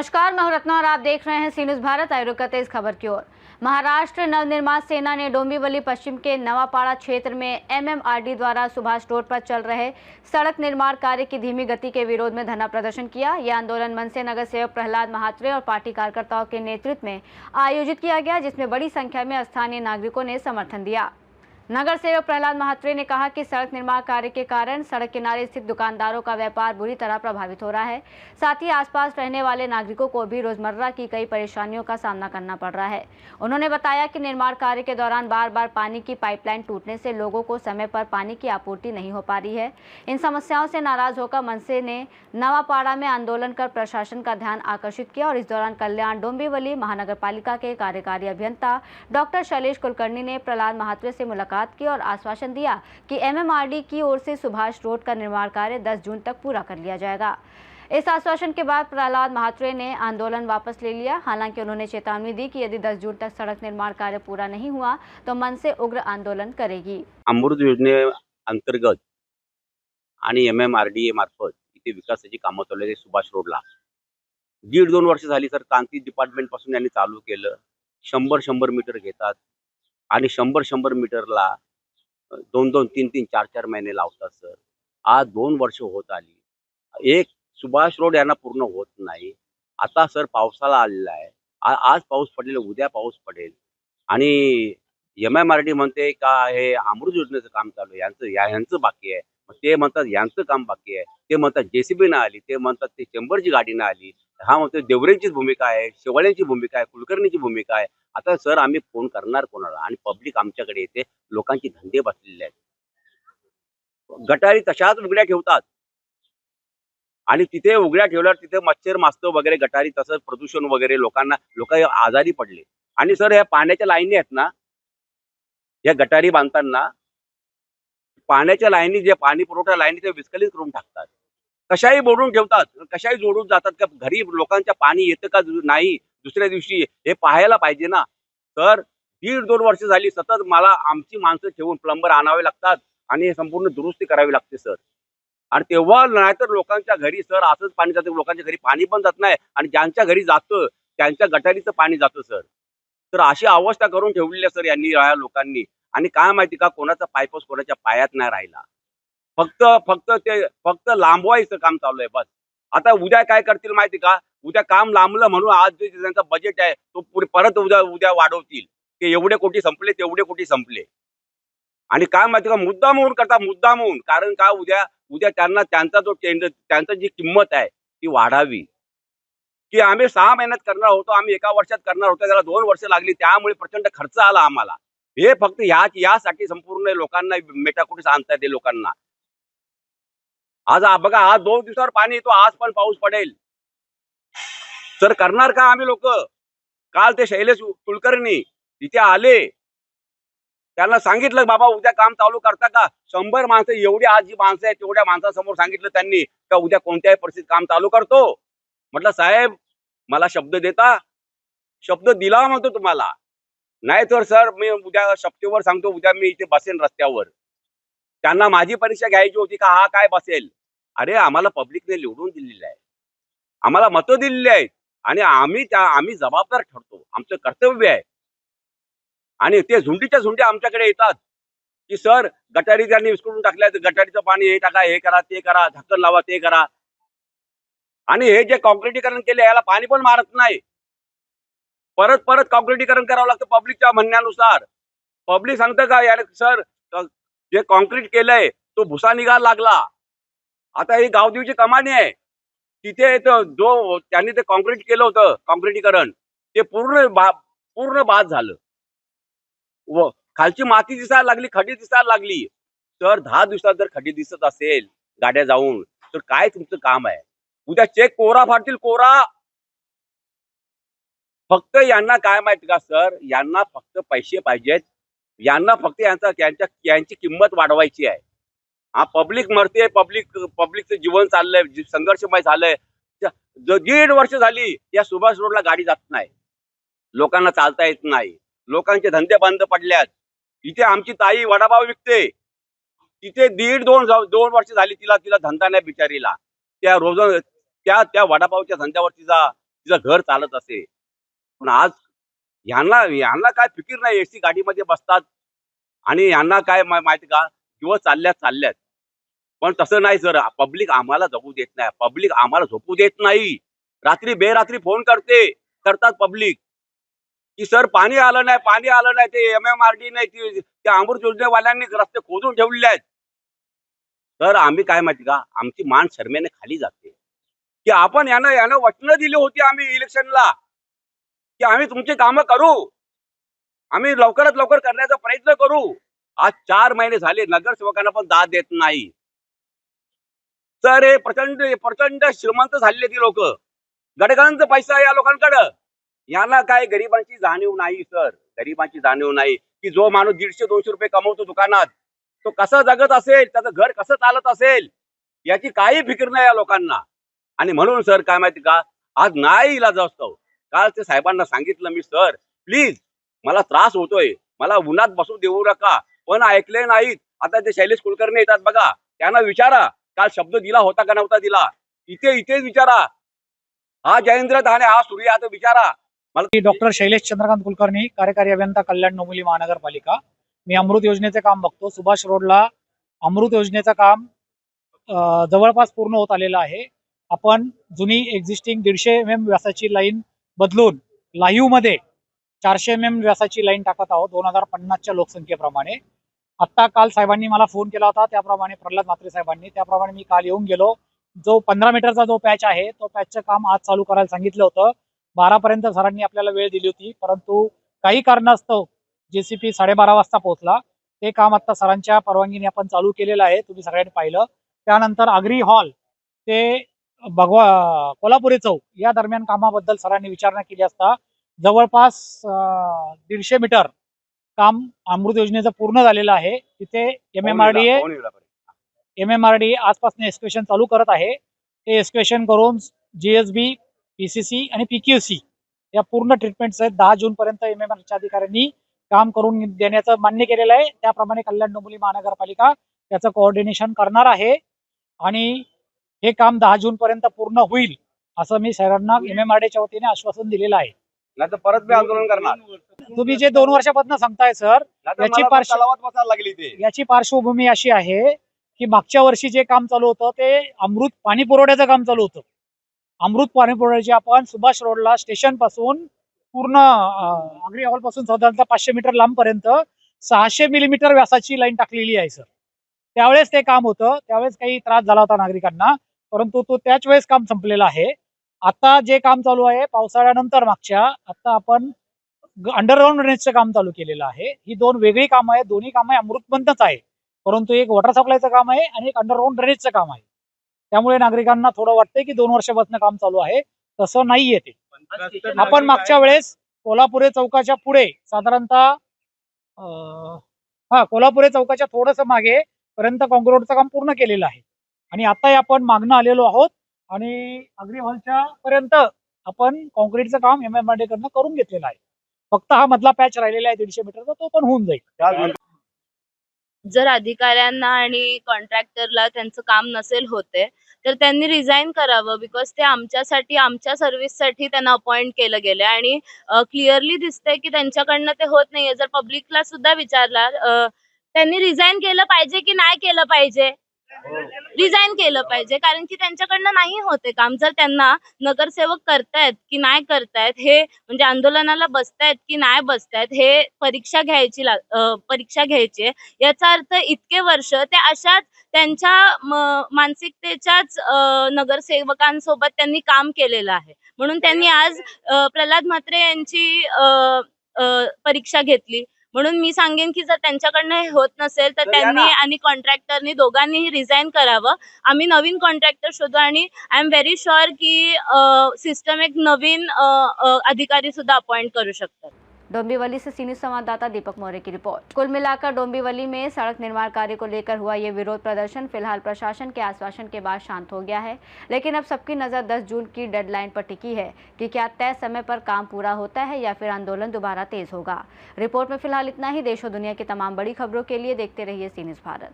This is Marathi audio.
नमस्कार, मैं हूं रत्ना और आप देख रहे हैं सी न्यूज़ भारत। आइए रुक करते इस खबर की ओर। महाराष्ट्र नवनिर्माण सेना ने डोंबिवली पश्चिम के नवापाड़ा क्षेत्र में एमएमआरडी द्वारा सुभाष रोड पर चल रहे सड़क निर्माण कार्य की धीमी गति के विरोध में धरना प्रदर्शन किया। यह आंदोलन मनसे नगर सेवक प्रहलाद महात्रे और पार्टी कार्यकर्ताओं के नेतृत्व में आयोजित किया गया, जिसमें बड़ी संख्या में स्थानीय नागरिकों ने समर्थन दिया। नगर सेवक प्रहलाद महात्रे ने कहा कि सड़क निर्माण कार्य के कारण सड़क किनारे स्थित दुकानदारों का व्यापार बुरी तरह प्रभावित हो रहा है। साथ ही आसपास रहने वाले नागरिकों को भी रोजमर्रा की कई परेशानियों का सामना करना पड़ रहा है। उन्होंने बताया कि निर्माण कार्य के दौरान बार बार पानी की पाइपलाइन टूटने से लोगों को समय पर पानी की आपूर्ति नहीं हो पा रही है। इन समस्याओं से नाराज होकर मनसे ने नवापाड़ा में आंदोलन कर प्रशासन का ध्यान आकर्षित किया और इस दौरान कल्याण डोंबिवली महानगर पालिका के कार्यकारी अभियंता डॉक्टर शैलेश कुलकर्णी ने प्रहलाद महात्रे से मुलाकात की और आश्वासन दिया कि एमएमआरडी की ओर से सुभाष रोड का निर्माण कार्य 10 जून तक पूरा कर लिया जाएगा। इस आश्वासन के बाद प्रहलाद महात्रे ने आंदोलन वापस ले लिया। हालांकि उन्होंने चेतावनी दी कि यदि 10 जून तक सड़क निर्माण कार्य पूरा नहीं हुआ तो मनसे उग्र आंदोलन करेगी। अमृत योजने अंतर्गत आणि एमएमआरडीए मार्फत इथे विकासाची कामं चालू आहेत सुभाष रोडला। 1.5-2 वर्ष झाली सर, क्रांती डिपार्टमेंट पासून यांनी चालू केलं। 100 मीटर घेतात आणि 100 मीटरला 2-2, 3-3, 4-4 महिने लावतात सर। आज 2 वर्ष होत आली, एक सुभाष रोड यांना पूर्ण होत नाही। आता सर पावसाळा आलेला आहे, आज पाऊस पडेल, उद्या पाऊस पडेल आणि एमएमआरडी म्हणते का हे अमृत योजनेचं काम चालू आहे, यांचं बाकी आहे। ते म्हणतात यांचं काम बाकी आहे, ते म्हणतात जेसीबी ना आली, ते म्हणतात ते चेंबरची गाडी ना आली। हा म्हणतो देवरेंची भूमिका आहे, शेवाळ्यांची भूमिका आहे, कुलकर्णीची भूमिका आहे। आता सर आम्ही फोन करणार कोणाला? आणि पब्लिक आमच्याकडे येते, लोकांची धंदे बसलेले आहेत। गटारी तशाच उघड्या ठेवतात आणि तिथे उघड्या ठेवल्यावर तिथे मच्छर मास्त वगैरे गटारी तसंच प्रदूषण वगैरे लोक आजारी पडले। आणि सर ह्या पाण्याच्या लाईनी आहेत ना, या गटारी बांधताना पाण्याच्या लाईनी जे पाणी पुरवठा लाईनी ते विस्कळीत करून टाकतात, कशाही बोलून ठेवतात, कशाही जोडून जातात का घरी लोकांच्या पाणी येतं का नाही दुसऱ्या दिवशी हे पाहायला पाहिजे ना सर। 1.5-2 वर्ष झाली सतत मला आमची माणसं ठेवून प्लंबर आणावे लागतात आणि संपूर्ण दुरुस्ती करावी लागते सर। आणि तेव्हा नाहीतर लोकांच्या घरी सर असंच पाणी जातं, लोकांच्या घरी पाणी पण जात नाही आणि ज्यांच्या घरी जातं त्यांच्या गटारीचं पाणी जातं सर। तर अशी अवस्था करून ठेवलेली आहे सर यांनी, या लोकांनी। आणि काय माहिती का, कोणाचा पाईपच कोणाच्या पायात नाही राहिला, फक्त लांबवायचं काम चालू आहे बस। आता उद्या काय करतील माहिती का, उद्या काम लांबलं म्हणून आज जे त्यांचा बजेट आहे तो परत उद्या वाढवतील की एवढे कोटी संपले तेवढे कोटी संपले। आणि काय माहिती का, मुद्दाम होऊन करता, मुद्दाम होऊन। कारण का उद्या त्यांना त्यांचा जो टेंडर त्यांची जी किंमत आहे ती वाढावी, की आम्ही 6 महिन्यात करणार होतो, आम्ही 1 वर्षात करणार होतो, त्याला 2 वर्ष लागली, त्यामुळे प्रचंड खर्च आला आम्हाला। हे फक्त यासाठी संपूर्ण लोकांना मेटाकुटीस आणता येते लोकांना। आज बघा, आज 2 दिवसावर पाणी येतो, आज पण पाऊस पडेल सर। करणार का आम्ही लोक? काल ते शैलेश कुलकर्णी तिथे आले, त्यांना सांगितलं बाबा उद्या काम चालू करता का? 100 माणसं, एवढी आज जी माणसं आहेत तेवढ्या माणसांसमोर सांगितलं त्यांनी का उद्या कोणत्याही परिस्थितीत काम चालू करतो। म्हटलं साहेब मला शब्द देता? शब्द दिला म्हणतो तुम्हाला, नाही तर सर मी उद्या शपथेवर सांगतो, उद्या मी इथे बसेन रस्त्यावर। त्यांना माझी परीक्षा घ्यायची होती का हा काय बसेल? अरे आम्हाला पब्लिकने निवडून दिलेलं आहे, आम्हाला मतं दिलेली आहेत आणि आम्ही जबाबदार ठरतो, आमचं कर्तव्य आहे। आणि ते झुंडीच्या झुंडी आमच्याकडे येतात की सर गटारी त्यांनी विस्कळून टाकल्या, गटारीचं पाणी हे टाका, हे करा, ते करा, झाकण लावा, ते करा। आणि हे जे कॉन्क्रिटीकरण केले याला पाणी पण मारत नाही, परत कॉन्क्रिटीकरण करावं लागतं पब्लिकच्या म्हणण्यानुसार। पब्लिक सांगतं का यार सर जे कॉन्क्रीट केलंय तो भुसा निघायला लागला। आता ही गावदेवीची कमानी आहे, तिथे जो त्यांनी ते कॉन्क्रीट केलं होतं कॉन्क्रिटीकरण ते पूर्ण बाद झालं व खालची माती दिसायला लागली, खडी दिसायला लागली। तर 10 दिवसात जर खडी दिसत असेल गाड्या जाऊन तर काय तुमचं काम आहे? उद्या चेक कोरा फाडतील, कोरा। फक्त यांना काय माहिती का सर, यांना फक्त पैसे पाहिजेत, यांना फक्त यांची किंमत वाढवायची आहे। हा पब्लिक मरते, पब्लिकचं जीवन चाललंय, संघर्षमय झालंय। 1.5 वर्ष झाली या सुभाष रोडला गाडी जात नाही, लोकांना चालता येत नाही, लोकांचे धंदे बंद पडल्यात। इथे आमची ताई वडापाव विकते, तिथे 1.5-2 वर्ष झाली तिला धंदा नाही बिचारीला। त्या वडापावच्या धंद्यावर तिचं घर चालत असेल. पण आज ह्यांना ह्यांना काय फिकीर नाही, एसी गाडीमध्ये बसतात आणि ह्यांना काय माहिती का, दिवस चालल्यात. पण तसं नाही सर, पब्लिक आम्हाला जगू देत नाही, पब्लिक आम्हाला झोपू देत नाही. रात्री बेरात्री फोन करतात पब्लिक, की सर पाणी आलं नाही, ते MMRD नाही, त्या अमृत योजनेवाल्यांनी रस्ते खोदून ठेवलेले आहेत. तर आम्ही काय माहिती का, आमची मान शरमेने खाली जाते, की आपण यानं वचनं दिली होती आम्ही इलेक्शनला, की आम्ही तुमची कामं करू, आम्ही लवकरात लवकर करण्याचा प्रयत्न करू. आज 4 महिने झाले, नगरसेवकांना पण दाद देत नाही. तर हे प्रचंड श्रीमंत झालेले ती लोक, गडगंज पैसा आहे या लोकांकडं. यांना काय गरिबांची जाणीव नाही सर, गरिबांची जाणीव नाही, की जो माणूस 150-200 रुपये कमवतो दुकानात, तो कसं जगत असेल, त्याचं घर कसं चालत असेल, याची काही फिकीर नाही या लोकांना. आणि म्हणून सर काय माहिती का, आज नाही इलाज असतो. काल ते साहेबांना सांगितलं मी, सर प्लीज मला त्रास होतोय, मला उन्हात बसू देऊ नका, पण ऐकले नाहीत. आता ते शैलेश कुलकर्णी येतात बघा, त्यांना विचारा काल शब्द दिला होता का नव्हता दिला. इथेच विचारा, हा जयेंद्र धाणे, हा सूर्य, आता विचारा मला. डॉक्टर शैलेश चंद्रकांत कुलकर्णी, कार्यकारी अभियंता, कल्याण डोंबिवली महानगरपालिका. मी अमृत योजनेचे काम बघतो. सुभाष रोडला अमृत योजनेचं काम जवळपास पूर्ण होत आलेलं आहे. आपण जुनी एक्झिस्टिंग 150 mm व्यासाची लाईन बदलून लाईव्ह मध्ये 400 mm व्यासाची लाईन टाकत आहोत 2050च्या लोकसंख्येप्रमाणे. आत्ता काल साहेबांनी मला फोन केला होता, त्याप्रमाणे प्रल्हाद म्हात्रे साहेबांनी, त्याप्रमाणे मी काल येऊन गेलो. जो 15 मीटरचा जो पॅच आहे, तो पॅचचं काम आज चालू करायला सांगितलं होतं. 12 पर्यंत सरांनी आपल्याला वेळ दिली होती, परंतु काही कारणास्तव JCP 12:30 वाजता पोहोचला. ते काम आता सरांच्या परवानगीने आपण चालू केलेलं आहे, तुम्ही सगळ्यांनी पाहिलं. त्यानंतर आगरी हॉल ते कोल्हापुरी चौक या दरम्यान कामाबद्दल सरांनी विचारणा केली असता जवळपास 150 मीटर काम अमृत योजनेचं पूर्ण झालेलं आहे. तिथे MMRDA आजपासून एस्क्वेशन चालू करत आहे. ते एस्क्वेशन करून GSB, PCC आणि PQC या पूर्ण ट्रीटमेंट्स आहेत. 10 जून पर्यंत MMRच्या अधिकाऱ्यांनी काम करून देण्याचं मान्य केलेलं आहे. त्याप्रमाणे कल्याण डोंबिवली महानगरपालिका त्याचं कोऑर्डिनेशन करणार आहे आणि हे काम 10 जून पर्यंत पूर्ण होईल असं मी सरांना MMRDच्या वतीने आश्वासन दिलेलं आहे. नाही तर परत मी आंदोलन करणार. तुम्ही जे 2 वर्षापासून सांगताय सर, याची पार्श्वभूमी अशी आहे की मागच्या वर्षी जे काम चालू होतं ते अमृत पाणी पुरवठ्याचं काम चालू होतं. अमृत पाणी पुरवठ्याची आपण सुभाष रोडला स्टेशन पासून पूर्ण आगरी हॉल पासून साधारणतः 500 मीटर लांब पर्यंत 600 मिलीमीटर व्यासाची लाईन टाकलेली आहे सर. त्यावेळेस ते काम होतं, त्यावेळेस काही त्रास झाला होता नागरिकांना, परंतु तो त्याच वेळेस काम संपलेलं आहे. आता जे काम चालू आहे पावसाळ्यानंतर मागच्या, आता आपण अंडरग्राऊंड ड्रेनेजचं काम चालू केलेलं आहे. ही 2 वेगळी कामं आहेत, दोन्ही कामं अमृतमंतच आहे, परंतु एक वॉटर सप्लायचं काम आहे आणि एक अंडरग्राऊंड ड्रेनेजचं काम आहे. त्यामुळे नागरिकांना थोडं वाटतंय की 2 वर्षापासून काम चालू आहे, तसं नाहीये ते. आपण मागच्या वेळेस कोल्हापुरे चौकाच्या पुढे साधारणतः कोल्हापुरे चौकाच्या थोडंसं मागे पर्यंत कॉन्क्रीटचं काम पूर्ण केलेलं आहे आणि आता आपण मागणं आलेलो आहोत आणि आगरी हॉलच्या पर्यंत आपण कॉन्क्रीटचं काम MMRD कडनं करून घेतलेलं आहे. फक्त हा मधला पॅच राहिलेला आहे 150 मीटरचा, तो पण होऊन जाईल. जर अधिकाऱ्यांना आणि कॉन्ट्रॅक्टरला त्यांचं काम नसेल होते तर त्यांनी रिझाईन करावं, बिकॉज ते आमच्यासाठी, आमच्या सर्व्हिससाठी त्यांना अपॉइंट केलं गेलं आणि क्लिअरली दिसतंय की त्यांच्याकडनं ते होत नाहीये. जर पब्लिकला सुद्धा विचारला त्यांनी रिझाईन केलं पाहिजे की नाही केलं पाहिजे? रिझाईन केलं पाहिजे, कारण की त्यांच्याकडनं नाही होते काम. जर त्यांना नगरसेवक करतायत की नाही करतायत, हे म्हणजे आंदोलनाला बसतायत की नाही बसतायत, हे परीक्षा घ्यायची याचा अर्थ इतके वर्ष ते अशाच त्यांच्या मानसिकतेच्याच नगरसेवकांसोबत त्यांनी काम केलेलं आहे. म्हणून त्यांनी आज प्रल्हाद म्हात्रे यांची परीक्षा घेतली. म्हणून मी सांगेन की जर त्यांच्याकडनं हे होत नसेल तर त्यांनी आणि कॉन्ट्रॅक्टरनी दोघांनीही रिझाईन करावं. आम्ही नवीन कॉन्ट्रॅक्टर शोधू आणि आय एम व्हेरी शुअर की सिस्टम एक नवीन अधिकारी सुद्धा अपॉइंट करू शकतात. डोंबिवली से सीनियर संवाददाता दीपक मौर्य की रिपोर्ट। कुल मिलाकर डोंबिवली में सड़क निर्माण कार्य को लेकर हुआ ये विरोध प्रदर्शन फिलहाल प्रशासन के आश्वासन के बाद शांत हो गया है, लेकिन अब सबकी नज़र 10 जून की डेडलाइन पर टिकी है कि क्या तय समय पर काम पूरा होता है या फिर आंदोलन दोबारा तेज होगा। रिपोर्ट में फिलहाल इतना ही। देश और दुनिया की तमाम बड़ी खबरों के लिए देखते रहिए सी न्यूज़ भारत।